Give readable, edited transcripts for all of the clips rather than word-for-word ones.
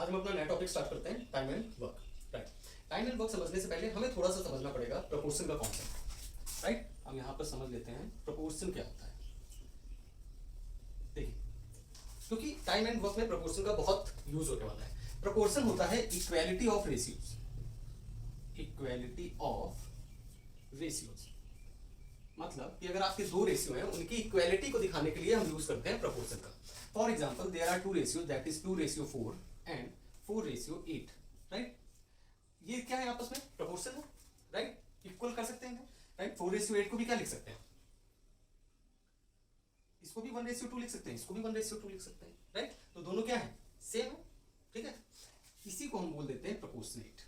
आज हम अपना नया टॉपिक स्टार्ट करते हैं, time and work. Right, time and work समझने से पहले हमें थोड़ा सा समझना पड़ेगा प्रोपोर्शन का कॉन्सेप्ट। राइट, हम यहाँ पर समझ लेते हैं प्रोपोर्शन क्या होता है। देखिए, क्योंकि टाइम एंड वर्क में प्रोपोर्शन का बहुत यूज होने वाला है। प्रोपोर्शन होता है equality of ratios, equality of ratios. मतलब कि अगर आपके दो रेशियो हैं, उनकी इक्वालिटी को दिखाने के लिए हम यूज करते हैं प्रोपोर्शन का। For example, there are two ratio, that is 2:4 and 4:8। Right, ये क्या है आपस में? प्रोपोर्शन है। राइट, इक्वल कर सकते हैं। राइट, 4:8 को भी क्या लिख सकते हैं? इसको भी 1:2 लिख सकते हैं, इसको भी 1:2 लिख सकते हैं। राइट, तो दोनों क्या है? सेम है। ठीक है, इसी को हम बोल देते हैं proportionate.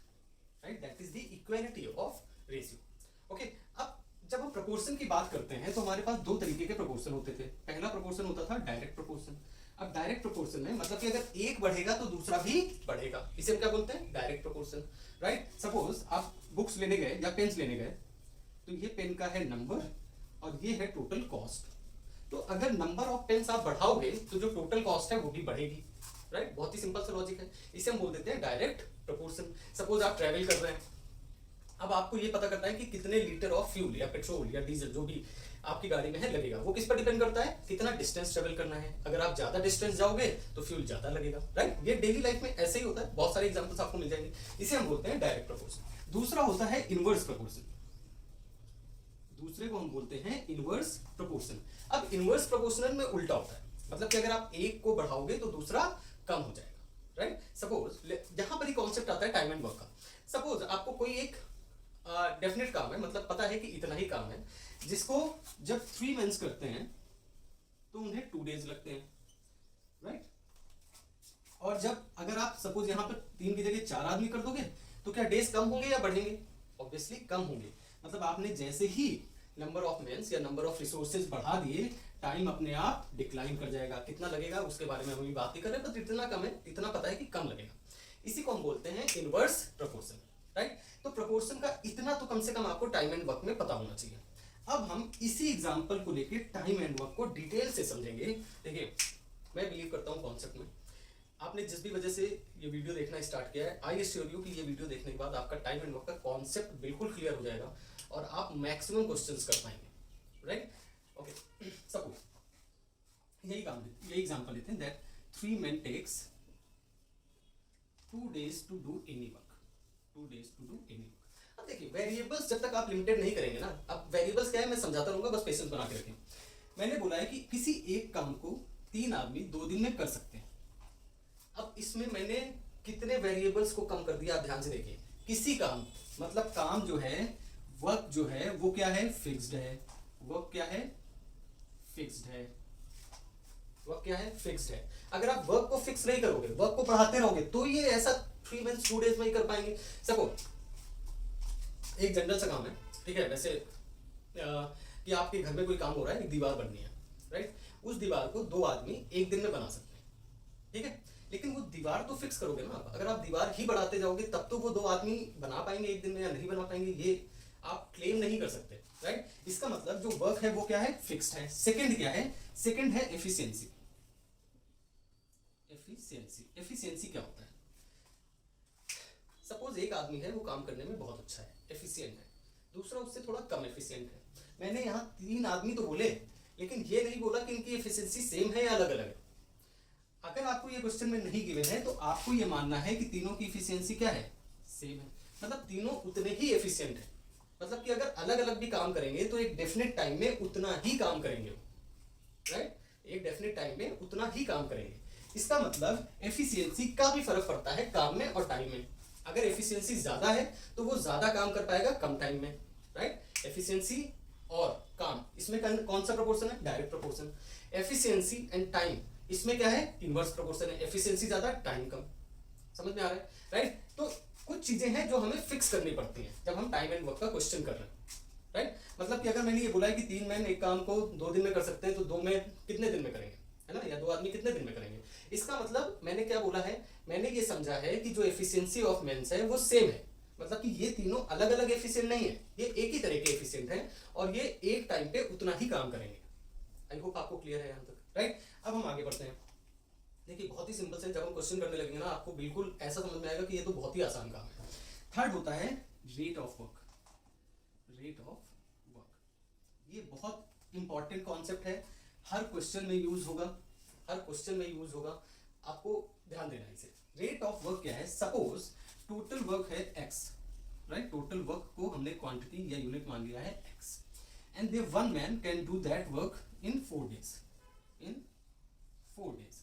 Right, that is the equality of ratio. Okay, अब जब हम प्रोपोर्शन की बात करते हैं तो हमारे पास दो तरीके के प्रोपोर्शन होते थे। पहला प्रोपोर्शन होता था डायरेक्ट प्रोपोर्शन। अब डायरेक्ट प्रोपोर्शन में मतलब कि अगर एक बढ़ेगा तो दूसरा भी बढ़ेगा, इसे हम क्या बोलते हैं? Direct proportion. राइट, सपोज आप बुक्स लेने गए या पेन्स लेने गए, तो ये पेन का है नंबर और ये है टोटल कॉस्ट। तो अगर नंबर ऑफ पेन्स आप बढ़ाओगे तो जो टोटल कॉस्ट है वो भी बढ़ेगी। राइट, बहुत ही सिंपल सा लॉजिक है, इसे हम बोल देते हैं डायरेक्ट प्रोपोर्शन। सपोज आप ट्रैवल कर रहे हैं, अब आपको ये पता करना है कि कितने लीटर ऑफ फ्यूल या पेट्रोल या डीजल जो भी आपकी गाड़ी में है लगेगा। वो किस पर डिपेंड करता है? कितना डिस्टेंस ट्रेवल करना है। अगर आप ज्यादा डिस्टेंस जाओगे तो फ्यूल ज्यादा लगेगा। राइट, ये डेली लाइफ में ऐसे ही होता है, बहुत सारे एग्जांपल्स आपको मिल जाएंगे। इसे हम बोलते हैं डायरेक्ट प्रोपोर्शन। दूसरा होता है इनवर्स प्रोपोर्शन, दूसरे को हम बोलते हैं इनवर्स प्रोपोर्शन। अब इनवर्स प्रोपोर्शनल में उल्टा होता है, मतलब कि अगर आप एक को बढ़ाओगे तो दूसरा कम हो जाएगा। राइट, सपोज यहां पर ही कॉन्सेप्ट आता है टाइम एंड वर्क का। सपोज आपको कोई एक डेफिनेट काम है, मतलब पता है कि इतना ही काम है, जिसको जब 3 मेंस करते हैं तो उन्हें 2 डेज लगते हैं। राइट, और जब अगर आप सपोज यहां पर 3 की जगह 4 आदमी कर दोगे तो क्या डेज कम होंगे या बढ़ेंगे? ऑब्वियसली कम होंगे। मतलब आपने जैसे ही नंबर ऑफ मेंस या नंबर ऑफ रिसोर्सेज बढ़ा दिए, टाइम अपने आप डिक्लाइन कर जाएगा। कितना लगेगा उसके बारे में हम अभी बात नहीं कर रहे, बस इतना कम है, इतना पता है कि कम लगेगा। इसी को हम बोलते हैं इनवर्स प्रोपोर्शन। राइट, तो प्रोपोर्शन का इतना तो कम से कम आपको टाइम एंड वर्क में पता होना चाहिए। अब हम इसी एग्जांपल को लेके टाइम एंड वर्क को डिटेल से समझेंगे। देखिए, मैं बिलीव करता हूं कॉन्सेप्ट में। आपने जिस भी वजह से ये वीडियो देखना स्टार्ट किया है, आई एश्योर यू कि ये वीडियो देखने के बाद आपका टाइम एंड वर्क का कॉन्सेप्ट बिल्कुल क्लियर हो जाएगा और आप मैक्सिमम क्वेश्चंस कर पाएंगे। राइट, ओके, सपोज यही एग्जांपल लेते हैं that 3 men takes 2 days to do any work। 2 days to do any work। अब देखिए, वेरिएबल्स जब तक आप लिमिटेड नहीं करेंगे ना, अब वेरिएबल्स क्या है मैं समझाता रहूंगा, बस पेशेंस बना के रखें। मैंने बोला है कि किसी एक काम को 3 आदमी 2 दिन में कर सकते हैं। अब इसमें मैंने कितने वेरिएबल्स को कम कर दिया, आप ध्यान से देखिए। किसी काम, मतलब काम जो है, वर्क जो है वो क्या है? फिक्स्ड है। वर्क क्या है? फिक्स्ड है। वर्क क्या है? फिक्स्ड है। अगर आप वर्क को फिक्स नहीं करोगे, वर्क को बढ़ाते रहोगे, तो ये ऐसा 3 मंथ्स 2 डेज में ही कर पाएंगे। सपोज एक जनरल सा काम है, ठीक है, वैसे कि आपके घर में कोई काम हो रहा है, एक दीवार बननी है। राइट, उस दीवार को 2 आदमी एक दिन में बना सकते हैं। ठीक है, लेकिन वो दीवार तो फिक्स करोगे ना। अगर आप दीवार ही बढ़ाते जाओगे तब तो वो 2 आदमी बना पाएंगे एक दिन में या नहीं बना पाएंगे, ये आप क्लेम नहीं कर सकते। राइट, इसका मतलब जो वर्क है वो क्या है? फिक्स्ड है। सेकंड क्या है? सेकंड है एफिशिएंसी। एफिशिएंसी क्या होता है? सपोज एक आदमी है, वो काम करने में बहुत अच्छा है, एफिशिएंट है, दूसरा उससे थोड़ा कम एफिशिएंट है। मैंने यहाँ 3 आदमी तो बोले, लेकिन ये नहीं बोला कि इनकी एफिशिएंसी सेम है या अलग अलग है। अगर आपको ये क्वेश्चन में नहीं गिवन है तो आपको ये मानना है कि तीनों की एफिशिएंसी क्या है? सेम है। मतलब तीनों उतने ही एफिशिएंट है। मतलब कि अगर अलग अलग भी काम करेंगे तो एक डेफिनेट टाइम में उतना ही काम करेंगे। राइट, एक डेफिनेट टाइम में उतना ही काम करेंगे। इसका मतलब एफिशिएंसी का भी फर्क पड़ता है काम में और टाइम में। अगर एफिशिएंसी ज्यादा है तो वो ज्यादा काम कर पाएगा कम टाइम में। राइट, एफिशिएंसी और काम, इसमें कौन सा प्रोपोर्शन है? Direct proportion. Efficiency and time, इसमें क्या है? इनवर्स प्रोपोर्शन है। एफिशिएंसी ज्यादा, टाइम कम। समझ में आ रहा है? राइट, तो कुछ चीजें हैं जो हमें फिक्स करनी पड़ती हैं जब हम टाइम एंड वर्क का क्वेश्चन कर रहे हैं। राइट, मतलब कि अगर मैंने ये बोला है कि 3 मैन एक काम को 2 दिन में कर सकते हैं, तो 2 में कितने दिन में करेंगे, है ना? या 2 आदमी कितने दिन में करेंगे? इसका मतलब मैंने क्या बोला है? मैंने ये समझा है कि जो एफिशिएंसी ऑफ मेंस है वो सेम है। मतलब कि ये तीनों अलग अलग एफिशिएंट नहीं है, ये एक ही तरह के एफिशिएंट हैं और ये एक टाइम पे उतना ही काम करेंगे। आई होप आपको क्लियर है यहां तक। राइट, अब हम आगे बढ़ते हैं। देखिए बहुत ही सिंपल से जब हम क्वेश्चन करने लगेंगे ना आपको बिल्कुल ऐसा समझ में आएगा कि ये तो बहुत ही आसान काम है। थर्ड होता है rate of work. Rate of work ये बहुत इंपॉर्टेंट कॉन्सेप्ट है, हर क्वेश्चन में यूज होगा, हर क्वेश्चन में यूज होगा, आपको ध्यान देना है इसे। रेट ऑफ वर्क क्या है? सपोज टोटल वर्क है x, राइट? टोटल वर्क को हमने क्वांटिटी या यूनिट मान लिया है x, and they one man can do that work in 4 days, in 4 days,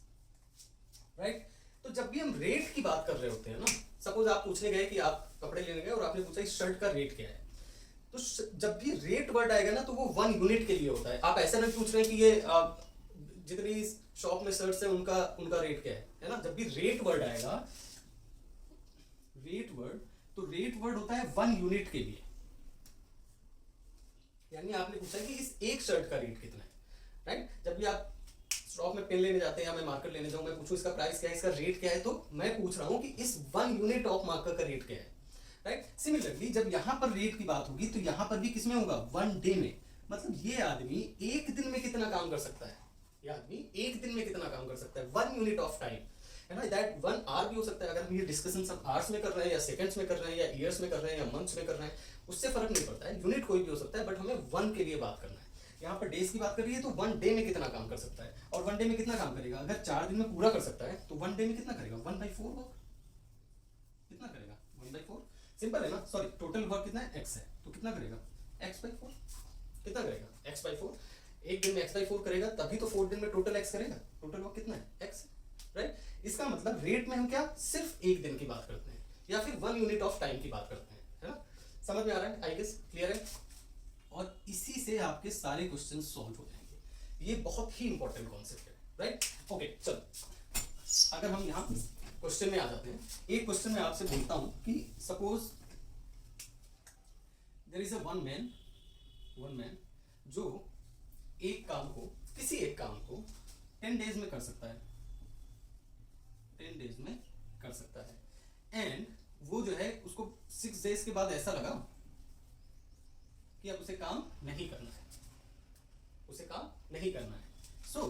right? तो जब भी हम रेट की बात कर रहे होते हैं ना, सपोज आप पूछने गए कि आप कपड़े लेने गए और आपने पूछा इस शर्ट का रेट क्या है, तो जब भी रेट वर्ड आएगा ना तो वो 1 यूनिट के लिए होता है। आप ऐसा नहीं पूछ रहे हैं कि ये जितनी शॉप में शर्ट्स है उनका रेट क्या है ना? जब भी रेट वर्ड आएगा, रेट वर्ड, तो रेट वर्ड होता है 1 यूनिट के लिए। यानी आपने पूछा कि इस एक शर्ट का रेट कितना है, राइट? जब भी आप शॉप में पेन लेने जाते हैं या मैं मार्कर लेने जाऊं, मैं पूछूं इसका प्राइस क्या है, इसका रेट क्या है, तो मैं पूछ रहा हूं कि इस 1 यूनिट ऑफ मार्कर का रेट क्या है, राइट? सिमिलरली जब यहां पर रेट की बात होगी तो यहां पर भी किसमें होगा? 1 डे में। मतलब ये आदमी एक दिन में कितना काम कर सकता है, ये आदमी एक दिन में कितना काम कर सकता है, 1 यूनिट ऑफ टाइम, है ना? दैट 1 आवर भी हो सकता है। अगर हम ये डिस्कशन सब आवर्स में कर रहे हैं या सेकंड्स में कर रहे हैं या ईयर्स में कर रहे हैं या मंथ्स में कर रहे हैं, उससे फर्क नहीं पड़ता है, यूनिट कोई भी हो सकता है, बट हमें 1 के लिए बात करना है। यहाँ पर डेज की बात कर रही है तो 1 डे में कितना काम कर सकता है, और 1 डे में कितना काम करेगा? अगर 4 दिन में पूरा कर सकता है तो 1 डे में कितना करेगा? 1/4 वर्क कितना करेगा? 1/4। सिंपल है ना? सॉरी, टोटल वर्क कितना है? x है, तो कितना करेगा? x/4 कितना करेगा? x/4। एक दिन में x/4 करेगा तभी तो 4 दिन में टोटल x करेगा। टोटल वर्क कितना है? x, right? इसका मतलब रेट में हम क्या सिर्फ एक दिन की बात करते हैं या फिर 1 यूनिट ऑफ टाइम की बात करते हैं, है ना? समझ में आ रहा है? आई गेस क्लियर है। और इसी से आपके सारे क्वेश्चन सॉल्व हो जाएंगे। ये बहुत ही इंपॉर्टेंट कॉन्सेप्ट है, राइट? ओके, चलो अगर हम यहाँ क्वेश्चन में आ जाते हैं, एक क्वेश्चन में आपसे बोलता हूं कि suppose there is a one man जो एक काम को, किसी एक काम को 10 डेज में कर सकता है, 10 डेज में कर सकता है, एंड वो जो है उसको 6 डेज के बाद ऐसा लगा कि अब उसे काम नहीं करना है, उसे काम नहीं करना है। सो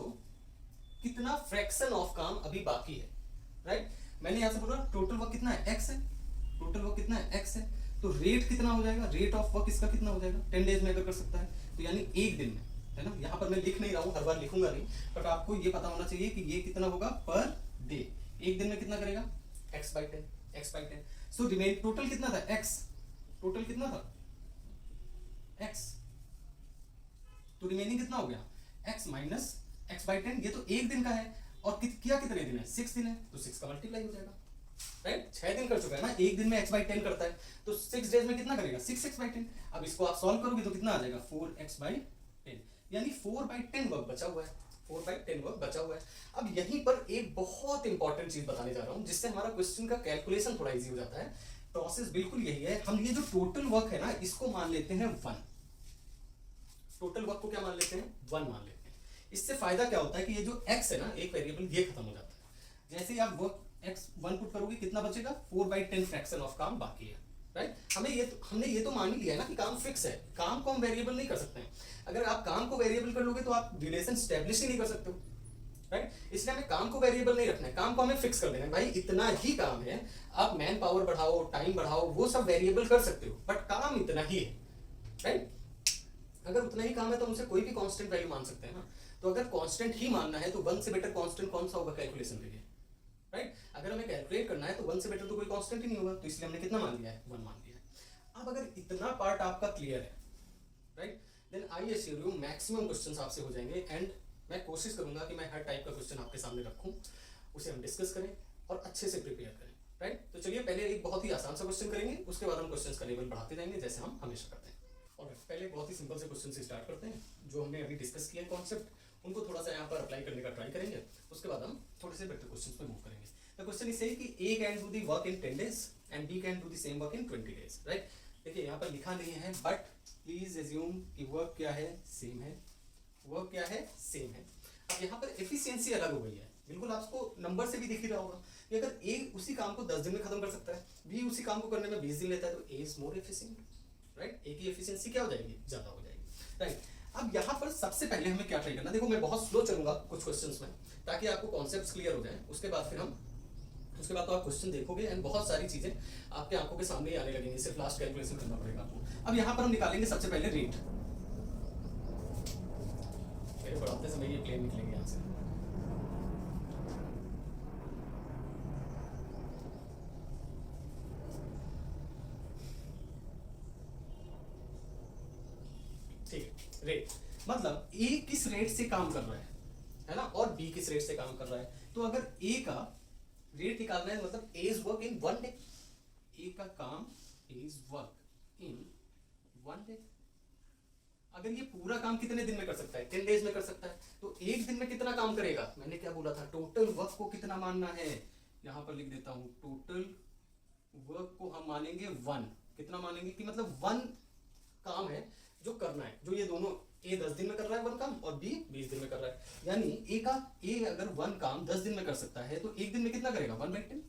कितना फ्रैक्शन ऑफ काम अभी बाकी है, राइट? मैंने यहां से बोला टोटल वर्क कितना है? x है। टोटल वर्क कितना है? x है। तो रेट कितना हो जाएगा? रेट ऑफ वर्क इसका कितना हो जाएगा? 10 डेज में अगर कर सकता है तो यानी एक दिन में, है ना? यहां पर मैं लिख नहीं रहा हूं, हर बार लिखूंगा नहीं, बट आपको ये पता होना चाहिए कि ये कितना होगा पर डे। एक दिन में कितना करेगा? x/10। सो रिमेन टोटल कितना था? x। टोटल कितना था? x। तो रिमेनिंग कितना हो गया? x minus x/10। ये तो एक दिन का है और किया कितने दिन है? 6 दिन है, तो 6 का मल्टीप्लाई हो जाएगा, राइट? 6 दिन कर चुका है ना, एक दिन में x/10 करता है, तो 6 डेज में कितना करेगा? 6x/10। अब इसको आप सॉल्व करोगे तो कितना आ जाएगा? 4x/10, यानी 4/10 वर्क बचा हुआ है, 4/10 वर्क बचा हुआ है। अब यहीं पर एक बहुत इंपॉर्टेंट चीज बताने जा रहा हूं जिससे हमारा क्वेश्चन का कैलकुलेशन थोड़ा इजी हो जाता है। प्रोसेस बिल्कुल यही है। हम ये जो टोटल वर्क है ना, इसको मान लेते हैं 1। टोटल वर्क को क्या मान लेते हैं? 1 मान लेते हैं। इससे फायदा क्या होता है कि ये जो x है ना, एक वेरिएबल, ये खत्म हो जाता है। जैसे ही आप वर्क x 1 पुट करोगे कितना बचेगा? 4/10 फ्रैक्शन ऑफ काम बाकी है, राइट? हमने ये तो मान ही लिया है ना कि काम फिक्स है। काम को हम वेरिएबल नहीं कर सकते हैं। अगर आप काम को वेरिएबल कर लोगे तो आप रिलेशन स्टैब्लिश ही नहीं कर सकते हो, राइट? इसलिए हमें काम को वेरिएबल नहीं रखना है, काम को हमें फिक्स कर देना है। भाई इतना ही काम है, आप मैन पावर बढ़ाओ, टाइम बढ़ाओ, वो सब वेरिएबल कर सकते हो, बट काम इतना ही है, राइट? अगर उतना ही काम है तो हम उसे कोई भी कांस्टेंट वैल्यू मान सकते हैं ना। तो अगर कांस्टेंट ही मानना है तो 1 से बेटर कांस्टेंट कौन सा होगा कैलकुलेशन के लिए, राइट? अगर हमें कैलकुलेट करना है तो 1 से बेटर तो कोई कांस्टेंट ही नहीं होगा, तो इसलिए हमने कितना मान लिया है? 1 मान लिया है। अब अगर इतना पार्ट आपका क्लियर है, right, then I assure you maximum questions आपसे हो जाएंगे। एंड मैं कोशिश करूंगा कि मैं हर टाइप का क्वेश्चन आपके सामने रखूं, उसे हम डिस्कस करें और अच्छे से प्रिपेयर करें, राइट? तो चलिए पहले एक बहुत ही आसान सा क्वेश्चन करेंगे, उसके बाद हम क्वेश्चंस का लेवल बढ़ाते जाएंगे जैसे हम हमेशा करते हैं। और पहले बहुत ही सिंपल से क्वेश्चन से स्टार्ट करते हैं। जो हमने अभी डिस्कस किया कॉन्सेप्ट, उनको थोड़ा सा यहाँ पर अप्लाई करने का ट्राई करेंगे, उसके बाद हम थोड़े से बेटर क्वेश्चंस पे मूव करेंगे। द क्वेश्चन इज से कि A can do the work in 10 days and B can do the same work in 20 days, right? देखिए यहाँ पर लिखा नहीं है, बट प्लीज एज्यूम कि वर्क क्या है? सेम है। वर्क क्या है? सेम है। अब यहाँ पर एफिशिएंसी अलग हो गई है, बिल्कुल आपको नंबर से भी दिख ही रहा होगा कि अगर A उसी काम को 10 दिन में खत्म कर सकता है, B उसी काम को करने में 20 दिन लेता है, तो A is more efficient, right? A की एफिशिएंसी क्या हो जाएगी? ज्यादा हो जाएगी, राइट? अब यहाँ पर सबसे पहले हमें क्या ट्राई करना, देखो मैं बहुत स्लो चलूंगा कुछ क्वेश्चंस में ताकि आपको कॉन्सेप्ट्स क्लियर हो जाए, उसके बाद तो आप क्वेश्चन देखोगे एंड बहुत सारी चीजें आपके आंखों के सामने ही आने लगेंगी, सिर्फ लास्ट कैलकुलेशन करना पड़ेगा आपको। अब यहाँ पर हम निकालेंगे सबसे पहले रेट। मेरे पढ़ाते समय ये प्लेन निकलेंगे यहाँ से। ठीक है, रेट मतलब ए किस रेट से काम कर रहा है ना, और बी किस रेट से काम कर रहा है। तो अगर ए का रेट निकालना है मतलब A is work in one day, A का काम is work in one day. अगर ये पूरा काम कितने दिन में कर सकता है, 10 डेज में कर सकता है, तो एक दिन में कितना काम करेगा, मैंने क्या बोला था, टोटल वर्क को कितना मानना है, यहां पर लिख देता हूं, टोटल वर्क को हम मानेंगे 1। कितना मानेंगे कि मतलब 1 काम है जो करना है, जो ये दोनों ए 10 दिन में कर रहा है 1 काम और बी 20 दिन में कर रहा है, यानी ए अगर 1 काम 10 दिन में कर सकता है तो एक दिन में कितना करेगा, 1/10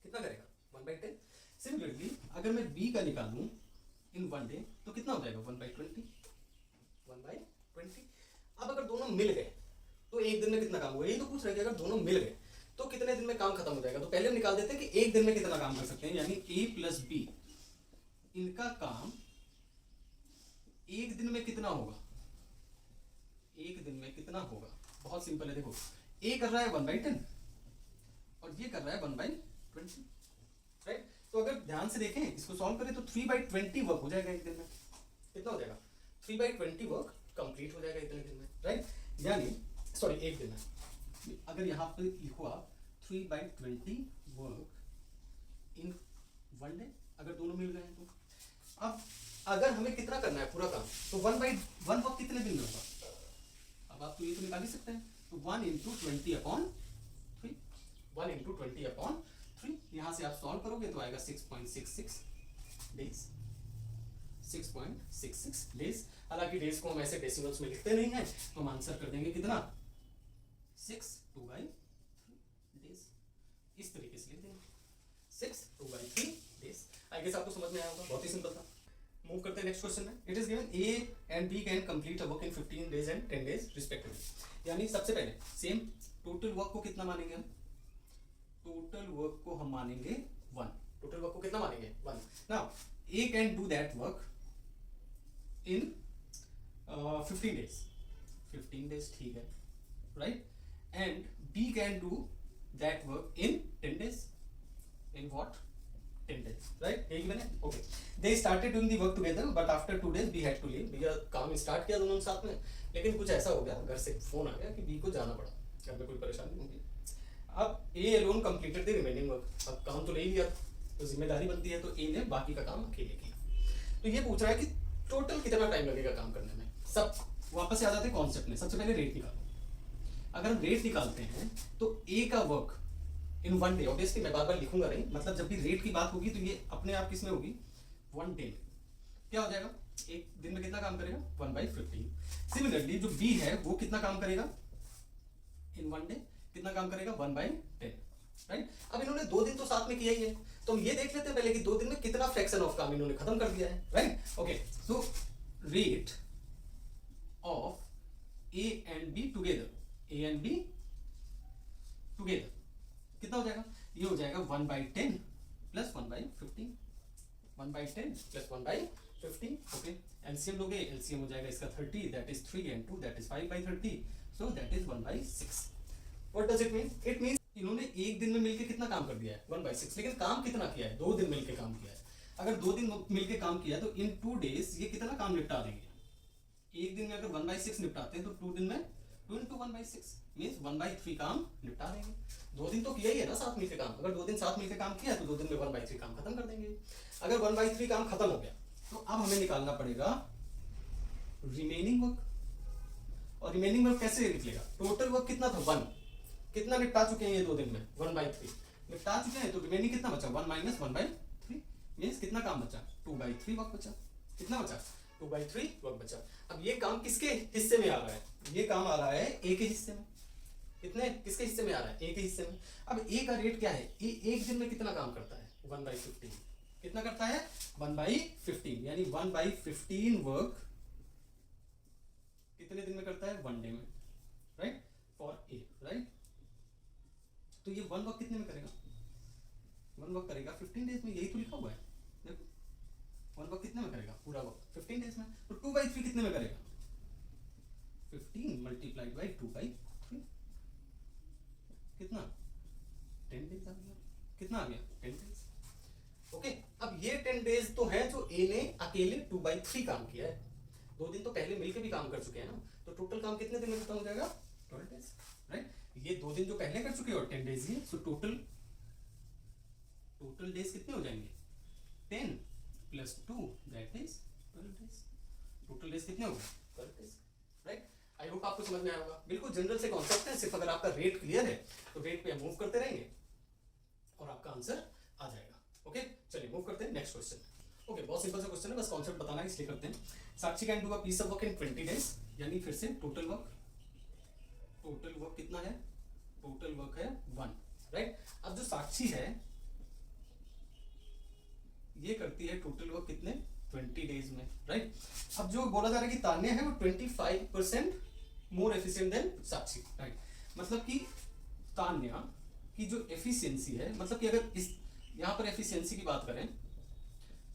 कितना करेगा, 1/10। सिमिलरली अगर मैं बी का निकालूं इन 1 डे तो कितना हो जाएगा, 1/20 1/20। अब अगर दोनों मिल गए तो एक दिन में कितना काम होगा, यही तो पूछ रहे हैं कि अगर दोनों मिल गए तो कितने दिन में काम खत्म हो जाएगा। तो पहले हम निकाल देते हैं कि एक दिन में कितना काम कर सकते हैं, यानी ए प्लस बी इनका काम एक दिन में कितना होगा, एक दिन में कितना होगा, बहुत सिंपल है। देखो ए कर रहा है 1/10 और ये कर रहा है 1/20, राइट। तो अगर ध्यान से देखें इसको सॉल्व करें तो 3/20 वर्क हो जाएगा एक दिन में, कितना हो जाएगा, 3/20 वर्क कंप्लीट हो जाएगा इतने दिन में, राइट। यानी सॉरी एक दिन में, अगर यहाँ पे लिखो आप 3/20 वर्क इन 1 डे, अगर दोनों मिल गए हैं तो। अब अगर हमें कितना करना है पूरा काम, तो 1/1 वर्क कितने दिन में होगा, अब आप तो ये तो निकाल ही सकते हैं, तो 1 × 20/3 1 × 20/3, यहां से आप सॉल्व करोगे तो आएगा 6.66 डेज, 6.66 डेज। हालांकि डेज को हम ऐसे डेसिमल्स में लिखते नहीं हैं तो हम आंसर कर देंगे कितना, 6 2/3 डेज, इस तरीके से लिख देंगे 6 2/3 डेज। आई गेस आपको समझ में आया होगा, बहुत ही सिंपल था। मूव करते हैं नेक्स्ट क्वेश्चन में। It is given A and B can complete a work in 15 days and 10 days respectively. यानी सबसे पहले सेम टोटल वर्क को कितना मानेंगे हम, टोटल वर्क को हम मानेंगे 1, टोटल वर्क को कितना मानेंगे 1। Now A can do that work in 15 days, 15 days ठीक है, right. And B can do that work in 10 days, in what 10 days, right। यही मैंने okay. they started doing the work together but after 2 days B had to leave। भैया काम start किया दोनों साथ में, लेकिन कुछ ऐसा हो गया, घर से फोन आ गया कि बी को जाना पड़ा, घर में कोई परेशानी होगी। अब A alone completed the remaining work, अब काम तो ले लिया तो जिम्मेदारी बनती है, तो ए ने बाकी का काम अकेले किया। तो ये पूछ रहा है कि टोटल कितना टाइम लगेगा काम करने में। सब वापस से आ जाते हैं कॉन्सेप्ट में, सबसे पहले रेट निकालो। अगर हम रेट निकालते हैं तो ए का वर्क इन 1 डे, ऑब्वियसली मैं बार बार लिखूंगा नहीं, मतलब जब भी रेट की बात होगी तो ये अपने आप किस में होगी, 1 डे। क्या हो जाएगा, एक दिन में कितना काम करेगा, 1/15। सिमिलरली जो बी है वो कितना काम करेगा इन 1 डे, कितना काम करेगा 1/10, राइट। अब इन्होंने 2 दिन तो साथ में किया ही है, तो हम ये देख लेते हैं पहले कि 2 दिन में कितना फ्रैक्शन ऑफ काम इन्होंने खत्म कर दिया है, right. Okay, so rate of A and be together, A and be together कितना हो जाएगा, ये हो जाएगा 1/10 प्लस 1/15, 1/10 प्लस 1/15। ओके, एलसीएम लोगे, एलसीएम हो जाएगा इसका 30, that is 3 and 2 that is 5/30, so that is 1/6। What does it mean, it means इन्होंने एक दिन में मिलके कितना काम कर दिया है, 1/6, लेकिन काम कितना किया है, 2 दिन मिलके काम किया है। अगर 2 दिन मिलके काम किया तो इन 2 डेज ये कितना काम निपटा देंगे। एक दिन में अगर 1/6 निपटाते हैं तो 2 दिन में 2 × 1/6 मींस 1/3 काम निपटा देंगे। 2 दिन तो किया ही है ना साथ मिलकर काम, अगर 2 दिन साथ मिलकर काम किया तो 2 दिन में 1/3 काम खत्म कर देंगे। अगर 1/3 काम खत्म हो गया तो अब हमें निकालना पड़ेगा रिमेनिंग वर्क, और रिमेनिंग वर्क कैसे निकलेगा, टोटल वर्क कितना था 1, कितना निपटा चुके हैं ये 2 दिन में 1/3 निपटा चुके हैं, तो रिमेनिंग कितना बचा 1 - 1/3 मींस कितना काम बचा 2/3 वर्क बचा, कितना बचा 2/3 वर्क बचा। अब ये काम किसके हिस्से में आ रहा है, ये काम आ रहा है ए के हिस्से में, कितने किसके हिस्से में आ रहा है, ए के हिस्से में। अब ए का रेट क्या है, ए एक दिन में कितना काम करता है 1/15, कितना करता है 1/15, यानी 1/15 वर्क कितने दिन में करता है? 1 डे में, राइट, फॉर ए, राइट। तो ये 1 वर्क कितने में करेगा? 1 वर्क करेगा 15 डेज में, यही तो लिखा हुआ है, देखो 1 वर्क कितने में करेगा? पूरा वर्क 15 डेज में। तो 2/3 कितने में करेगा? 15 मल्टीप्लाइड बाई 2/3, कितना? 10 डेज आ गया। कितना आ गया? 10 डेज। ओके, अब ये 10 डेज तो है जो ए ने अकेले 2/3 काम किया है, 2 दिन तो पहले मिलके भी काम कर चुके हैं ना, तो टोटल काम कितने दिन में खत्म हो जाएगा? 12 डेज, राइट। ये 2 दिन जो पहले कर चुके हैं और 10 डेज ये, सो टोटल डेज कितने हो जाएंगे? 10 plus 2 that is 12 days. Total days कितने हो गए? 12 डेज, राइट। आई होप आपको समझ में आया होगा। बिल्कुल जनरल से कॉन्सेप्ट है, सिर्फ अगर आपका रेट क्लियर है तो रेट पे मूव करते रहेंगे और आपका आंसर आ जाएगा। ओके, चलिए मूव करते हैं नेक्स्ट क्वेश्चन। ओके, बहुत सिंपल सा क्वेश्चन है, बस कॉन्सेप्ट बताना है इसलिए करते हैं। Sakshi can do a piece of work in 20 days, यानी फिर से टोटल वर्क कितना है? टोटल वर्क है 1, राइट। अब जो साक्षी है ये करती है टोटल वर्क कितने? 20 डेज में, राइट। अब जो बोला जा रहा है कि तान्या है वो 25% मोर एफिशिएंट देन साक्षी, राइट। मतलब कि तान्या की जो एफिशिएंसी है, मतलब कि अगर इस यहां पर एफिशिएंसी की बात करें,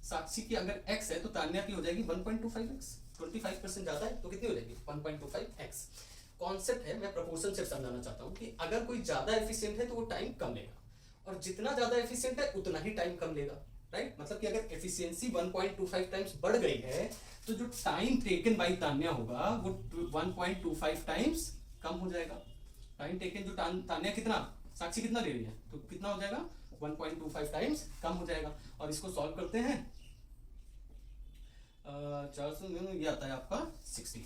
साक्षी की अगर x है तो तान्या की हो जाएगी 1.25x, 25% ज्यादा है तो कितनी हो जाएगी? 1.25x। कॉन्सेप्ट है, मैं प्रोपोर्शन से समझाना चाहता हूं कि अगर कोई ज्यादा एफिशिएंट है तो वो टाइम कम लेगा, और जितना ज्यादा एफिशिएंट है उतना ही टाइम कम लेगा, राइट। मतलब कि अगर एफिशिएंसी 1.25 टाइम्स बढ़ गई है तो जो टाइम टेकन बाय तान्या होगा वो 1.25 टाइम्स कम हो जाएगा। टाइम टेकन जो तान्या कितना, साक्षी कितना ले रही है, तो कितना हो जाएगा? 1.25 टाइम्स कम हो जाएगा। और इसको सॉल्व करते हैं, 400 में ये आता है आपका 60,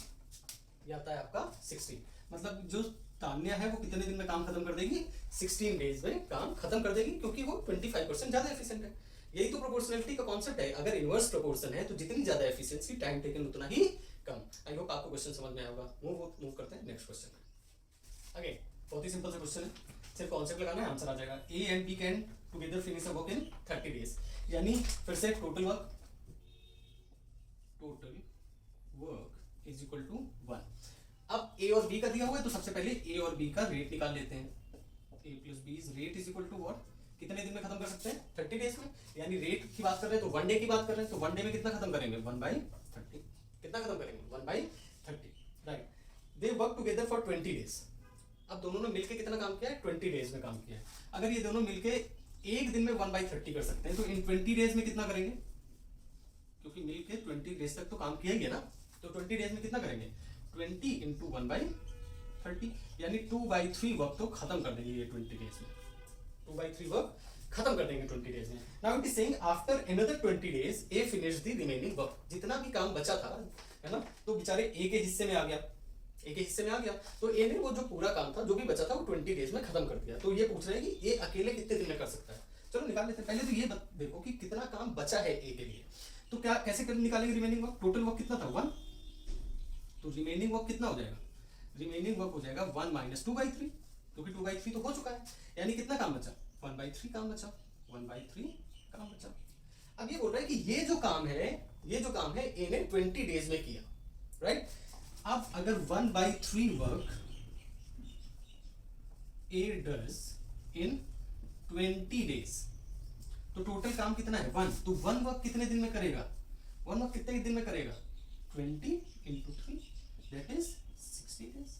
ये आता है आपका 60। मतलब जो तान्या है वो कितने दिन में काम खत्म कर देगी? 16 डेज में काम खत्म कर देगी, क्योंकि वो 25% ज्यादा एफिशिएंट है। यही तो प्रोपोर्शनलिटी का कॉन्सेप्ट है, अगर इनवर्स प्रोपोर्शन है तो जितनी ज्यादा एफिशिएंसी, टाइम टेकन उतना ही कम। आई होप आपको क्वेश्चन समझ में आया होगा। मूव करते हैं नेक्स्ट क्वेश्चन में। अगेन बहुत ही सिंपल सा क्वेश्चन है, सिर्फ कॉन्सेप्ट लगाना है, आंसर आ जाएगा। A and B can together finish a work in 30 days, यानी फिर से total work is equal to 1। अब ए और बी का दिया हुआ है तो सबसे पहले ए और बी का रेट निकाल लेते हैं। A plus B rate is equal to what? कितने दिन में खत्म कर सकते हैं? 30 डेज में। यानी रेट की बात कर रहे हैं तो 1 डे की बात कर रहे हैं, तो 1 डे में कितना खत्म करेंगे? 1/30। कितना खत्म करेंगे? 1/30, right. They work together for 20 days. अब दोनों ने मिलकर कितना काम किया है? 20 डेज में काम किया है। अगर ये दोनों मिलकर एक दिन में 1/30 कर सकते हैं तो इन 20 डेज में कितना करेंगे? क्योंकि मिलकर 20 डेज तक तो काम किया ही है ना, तो 20 डेज में कितना करेंगे? 20 इंटू 1/30, यानी 2/3 वर्क तो खत्म कर देंगे ये 20 डेज में। 2/3 वर्क खत्म कर देंगे 20 डेज में। Now it is saying after another 20 days A finish the remaining work. जितना भी काम बचा था, है ना, तो बेचारे ए के हिस्से में आ गया, ए के हिस्से में आ गया, तो ए ने वो जो पूरा काम था जो भी बचा था वो 20 डेज में खत्म कर दिया। तो ये पूछ रहे हैं कि ए अकेले कितने दिन में कर सकता है। चलो निकाल लेते हैं। पहले तो ये देखो कि कितना काम बचा है ए के लिए, तो क्या कैसे कर निकालेंगे रिमेनिंग वर्क? टोटल वर्क कितना था? 1, तो रिमेनिंग वर्क कितना हो जाएगा? रिमेनिंग वर्क हो जाएगा 1 माइनस 2/3, क्योंकि 2/3 तो हो चुका है, यानी कितना काम बचा? 1/3 काम बचा, 1/3 काम बचा। अब ये बोल रहा है कि ये जो काम है ए ने 20 डेज में किया, राइट। अब अगर 1/3 work A does in 20 days तो टोटल काम कितना है? 1। तो 1 वर्क कितने दिन में करेगा? 1 वर्क कितने दिन में करेगा? 20 इंटू 3 दैट इज 60 डेज।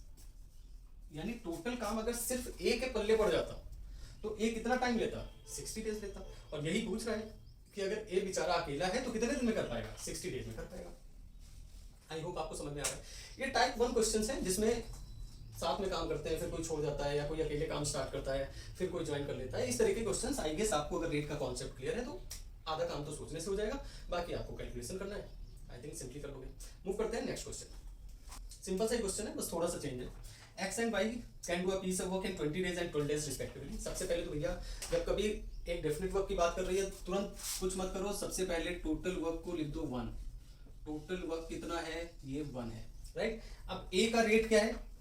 यानी टोटल काम अगर सिर्फ ए के पल्ले पड़ जाता तो ए कितना टाइम लेता? 60 डेज लेता। और यही पूछ रहा है कि अगर ए बेचारा अकेला है तो कितने दिन में कर पाएगा? 60 डेज में कर पाएगा। आई होप आपको समझ में आ रहा है। ये टाइप 1 क्वेश्चंस हैं जिसमें साथ में काम करते हैं, फिर कोई छोड़ जाता है या कोई अकेले काम स्टार्ट करता है, फिर कोई ज्वाइन कर लेता है। इस तरह के क्वेश्चंस आई गेस आपको अगर रेट का कॉन्सेप्ट क्लियर है तो आधा काम तो सोचने से हो जाएगा, बाकी आपको कैलकुलेशन करना है। आई थिंक सिंपली कर लोगे। मूव करते हैं नेक्स्ट क्वेश्चन। सिंपल सा क्वेश्चन है, बस थोड़ा सा चेंज है। X and Y can do a piece of work in 20 days and 12 days respectively. सबसे पहले तो भैया जब कभी एक डेफिनेट वर्क की बात कर रही है तुरंत कुछ मत करो, सबसे पहले टोटल वर्क को लिख दो 1। टोटल वर्क कितना है? ये 1 है, राइट। अब ए का रेट क्या है?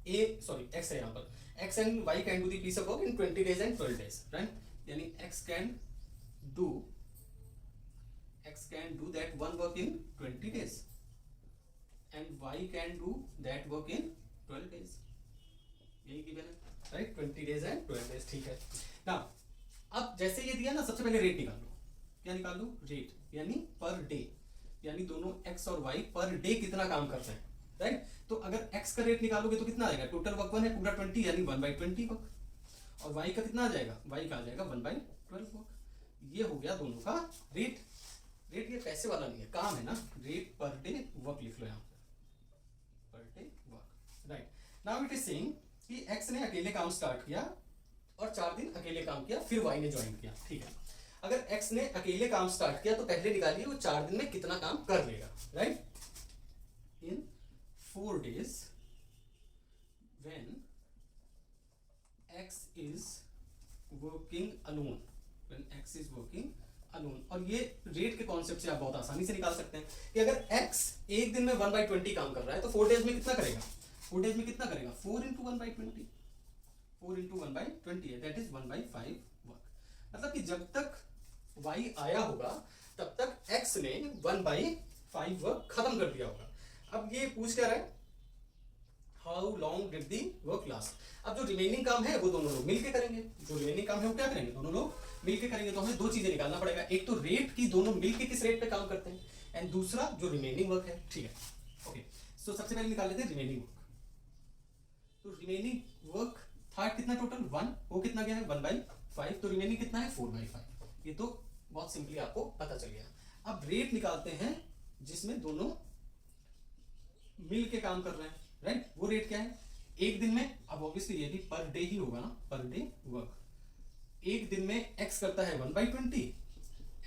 एक्स है यहाँ पर। X and Y can do the piece of work in 20 days and 12 days, right. यानी X can do that 1 work in 20 days and Y can do that work in 12 days, यही given है, right, 20 days and 12 days, ठीक है ना। अब जैसे ये दिया ना, सबसे पहले रेट निकाल लो, क्या निकाल लो, रेट, यानी पर डे, यानी दोनों x और y पर डे कितना काम करते हैं, राइट। तो अगर x का रेट निकालोगे तो कितना आएगा, टोटल वर्क 1 है पूरा 20 यानी 1/20 वर्क, और y का कितना आ जाएगा, y का आ जाएगा 1/12 वर्क। ये हो गया दोनों का रेट। रेट ये पैसे वाला नहीं है, काम है ना, रेट पर डे वर्क लिख लो यहाँ per day work, right. Now it is saying कि x ने अकेले काम स्टार्ट किया और 4 दिन अकेले काम किया, फिर y ने ज्वाइन किया, ठीक है। अगर x ने अकेले काम स्टार्ट किया तो पहले निकालिए वो 4 दिन में कितना काम कर लेगा, right. In 4 days when x is working alone, when x is working alone, और ये रेट के कॉन्सेप्ट से आप बहुत आसानी से निकाल सकते हैं कि अगर x एक दिन में 1/20 काम कर रहा है तो 4 days में कितना करेगा, 4 days में कितना करेगा, 4 into 1/20, 4 into 1/20 है, दैट इज 1/5 वर्क। मतलब कि जब तक y आया होगा तब तक x ने 1/5 वर्क खत्म कर दिया होगा। अब ये पूछ क्या रहा है, how long did the work last. अब जो रिमेनिंग काम है वो दोनों लोग मिलके करेंगे, जो रिमेनिंग काम है वो क्या करेंगे, दोनों लोग मिलके करेंगे। तो हमें दो चीजें निकालना पड़ेगा, एक तो रेट की दोनों मिलके किस रेट पे काम करते हैं, एंड दूसरा जो रिमेनिंग वर्क है, ठीक है। ओके, सो सबसे पहले निकाल लेते हैं रिमेनिंग वर्क। तो रिमेनिंग वर्क था कितना टोटल 1, वो कितना गया है 1/5, तो रिमेनिंग कितना है 4/5। ये तो बहुत सिंपली आपको पता चल गया। अब रेट निकालते हैं जिसमें दोनों मिल के काम कर रहे हैं, राइट। वो रेट क्या है एक दिन में, अब ऑब्वियसली ये भी पर डे ही होगा ना, पर डे वर्क। एक दिन में x करता है 1/20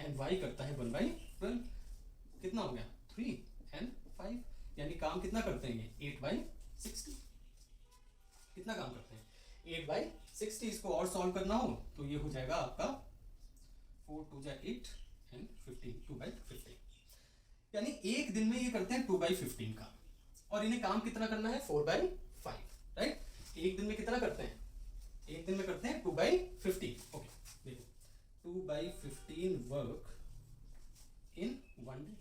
एंड y करता है 1/12, कितना हो गया 3 and 5, यानी काम कितना करते हैं ये 8/60, कितना काम करते हैं 8/60। इसको और सॉल्व करना हो तो ये हो जाएगा आपका 4 2 8 एंड 15, 2/15, यानी एक दिन में ये करते हैं 2/15 का, और इन्हें काम कितना करना है 4/5, राइट। एक दिन में कितना करते हैं, एक दिन में करते हैं 2/15। ओके देखो 2/15 work in 1 day,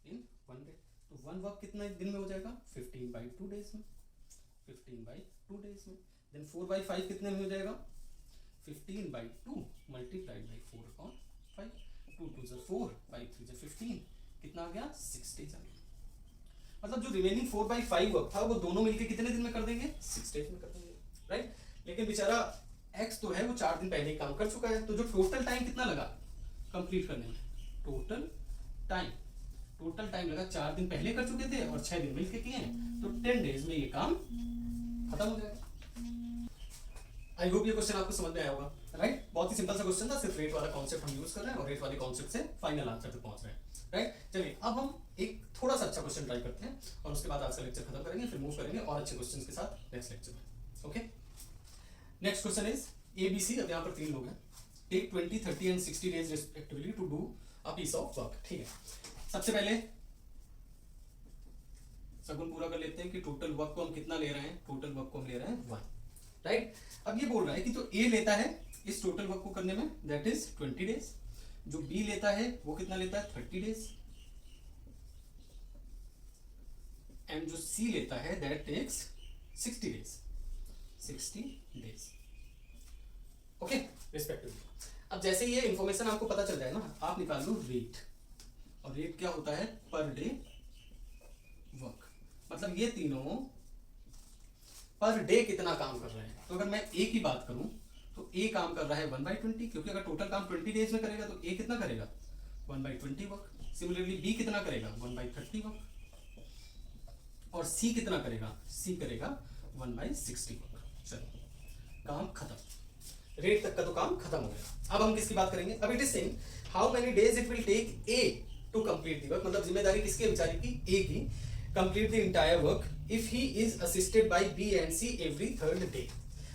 in 1 day. तो 1 वर्क कितना दिन में हो जाएगा 15/2 डेज में, 15/2 डेज में। देन 4/5 कितने में हो जाएगा 15/2 मल्टीप्लाइड बाई 4/5, 2 2 जा 4, 5 3 जा 15, कितना आ गया 6 डेज आ गया। मतलब जो रिमेनिंग 4/5 वर्क था वो दोनों मिलके कितने दिन में कर देंगे 6 डेज में कर देंगे, राइट। लेकिन बेचारा x तो है वो 4 दिन पहले ही काम कर चुका है, तो जो टोटल टाइम कितना लगा कंप्लीट करने में, टोटल टाइम लगा 4 दिन पहले कर चुके थे और 6 दिन मिलके किए हैं, तो 10 डेज में ये काम खत्म हो जाएगा। आई होप ये क्वेश्चन आपको समझ में आया होगा, राइट। बहुत ही सिंपल सा क्वेश्चन था, सिर्फ रेट वाला कॉन्सेप्ट हम यूज कर रहे हैं और रेट वाले कॉन्सेप्ट से फाइनल आंसर तक पहुंच रहे हैं, राइट। चलिए अब हम एक थोड़ा सा अच्छा क्वेश्चन ट्राई करते हैं और उसके बाद आज का लेक्चर खत्म करेंगे, फिर मूव करेंगे और अच्छे क्वेश्चंस के साथ नेक्स्ट लेक्चर में। Okay, next question is ABC। अब यहाँ पर 3 लोग हैं, take 20 30 and 60 days respectively to do a piece of work, ठीक है। सबसे पहले सगुन पूरा कर लेते हैं कि टोटल वर्क को हम कितना ले रहे हैं, टोटल वर्क को हम ले रहे हैं 1, राइट। अब ये बोल रहा है कि जो A लेता है इस टोटल वर्क को करने में दैट इज 20 डेज, जो B लेता है वो कितना लेता है 30 डेज, एंड जो C लेता है that takes 60 days, 60 days, okay respectively. अब जैसे ये इंफॉर्मेशन आपको पता चल जाए ना, आप निकाल लो रेट, और रेट क्या होता है पर डे वर्क। मतलब ये तीनों पर डे कितना काम कर रहे हैं। तो अगर मैं A की बात करूं तो A काम कर रहा है 1/20, क्योंकि अगर टोटल काम 20 डेज में करेगा तो A कितना करेगा 1/20 वर्क। सिमिलरली B कितना करेगा 1/30 वर्क, और C कितना करेगा, C करेगा 1/60 वर्क। चलो काम खत्म, रेट तक का तो काम खत्म हो गया। अब हम किसकी बात करेंगे, अब it is saying how many days it will take A to complete the work. मतलब जिम्मेदारी किसकी है बेचारे की, A की, complete the entire work if he is assisted by B and C every 3rd day.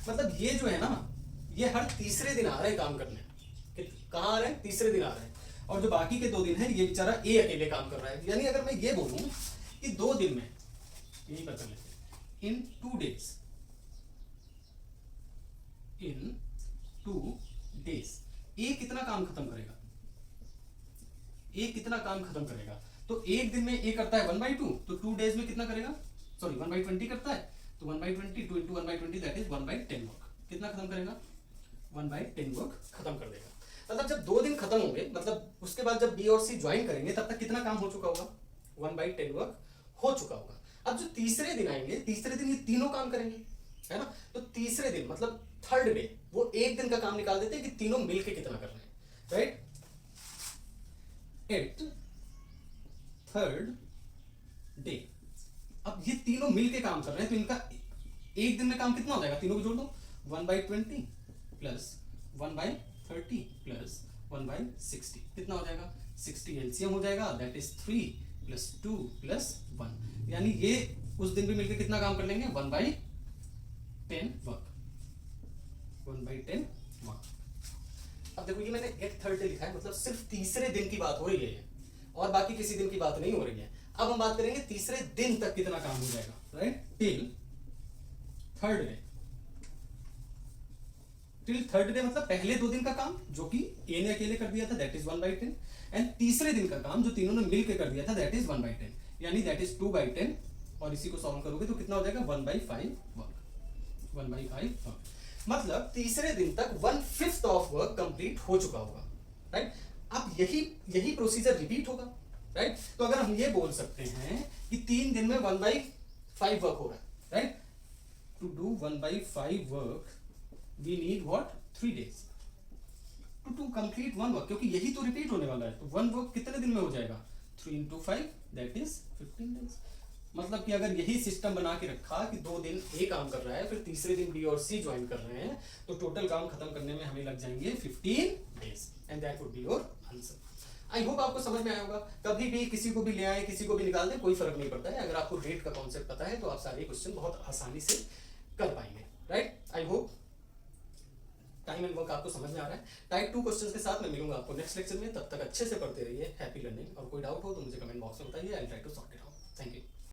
मतलब ये जो है ना, ये हर तीसरे दिन आ रहे हैं काम करने। कहाँ आ रहे हैं, तीसरे दिन आ रहे हैं, और जो बाकी के 2 दिन है ये बेचारा A अकेले काम कर रहा है। यानी अगर मैं ये बोलूं कि 2 दिन में, यही पर कर लेते हैं, इन 2 डेज, इन 2 डेज A कितना काम खत्म करेगा, A कितना काम खत्म करेगा। तो एक दिन में ए करता है 1/2, तो 2 डेज में कितना करेगा, सॉरी 1/20 करता है, तो 1/20 2 into 1/20 दैट इज 1/10 वर्क। कितना खत्म करेगा, 1/10 वर्क खत्म कर देगा। मतलब जब 2 दिन खत्म होंगे, मतलब उसके बाद जब बी और सी ज्वाइन करेंगे तब तक कितना काम हो चुका होगा, 1/10 वर्क हो चुका होगा। अब जो तीसरे दिन आएंगे, तीसरे दिन ये तीनों काम करेंगे, है ना। तो तीसरे दिन मतलब थर्ड डे वो एक दिन का काम निकाल देते हैं कि तीनों मिलके कितना कर रहे हैं, राइट। एट थर्ड डे अब ये तीनों मिलके काम कर रहे हैं, तो इनका एक दिन में काम कितना हो जाएगा, तीनों को जोड़ दो, 1/20 प्लस 1/30 प्लस 1/60 कितना हो जाएगा, 60 एलसीएम हो जाएगा, दैट इज 3 प्लस 2 प्लस 1, यानी ये उस दिन भी मिलकर कितना काम कर लेंगे, 1/10 वर्क, 1/10 वर्क। अब देखो ये मैंने एट थर्ड डे लिखा है, मतलब सिर्फ तीसरे दिन की बात हो रही है और बाकी किसी दिन की बात नहीं हो रही है। अब हम बात करेंगे तीसरे दिन तक कितना काम हो जाएगा, right, till third day. Till third day मतलब पहले 2 दिन का काम जो कि ए ने अकेले कर दिया था, दैट इज 1/10, एंड तीसरे दिन का काम जो तीनों ने मिलकर कर दिया था, दैट इज 1/10, यानी दैट इज 2/10, और इसी को सॉल्व करोगे तो कितना हो जाएगा, 1/5 वर्क, 1/5 वर्क। मतलब तीसरे दिन तक 1/5 ऑफ वर्क कंप्लीट हो चुका होगा, राइट। अब यही प्रोसीजर रिपीट होगा, राइट। तो अगर हम ये बोल सकते हैं कि 3 दिन में 1/5 वर्क हो रहा है, right, to do 1/5 work we need what, 3 days to complete 1 work, क्योंकि यही तो रिपीट होने वाला है। तो 1 वर्क कितने दिन में हो जाएगा, 3 into 5 दैट इज 15 days। मतलब कि अगर यही सिस्टम बना के रखा कि 2 दिन ए काम कर रहा है, फिर तीसरे दिन बी और सी ज्वाइन कर रहे हैं, तो टोटल काम खत्म करने में हमें लग जाएंगे 15 days, and that would be your answer. I hope आपको समझ में आया होगा। कभी भी किसी को भी ले आए, किसी को भी निकाल दे, कोई फर्क नहीं पड़ता है। अगर आपको रेट का कॉन्सेप्ट पता है तो आप सारे क्वेश्चन बहुत आसानी से कर पाएंगे, right. I hope time and work आपको समझ में आ रहा है। टाइप 2 क्वेश्चंस के साथ मैं मिलूंगा आपको नेक्स्ट लेक्चर में। तब तक अच्छे से पढ़ते रहिए, हैप्पी लर्निंग। और कोई डाउट हो तो मुझे कमेंट बॉक्स में बताइए, I will try to sort it out. Thank you.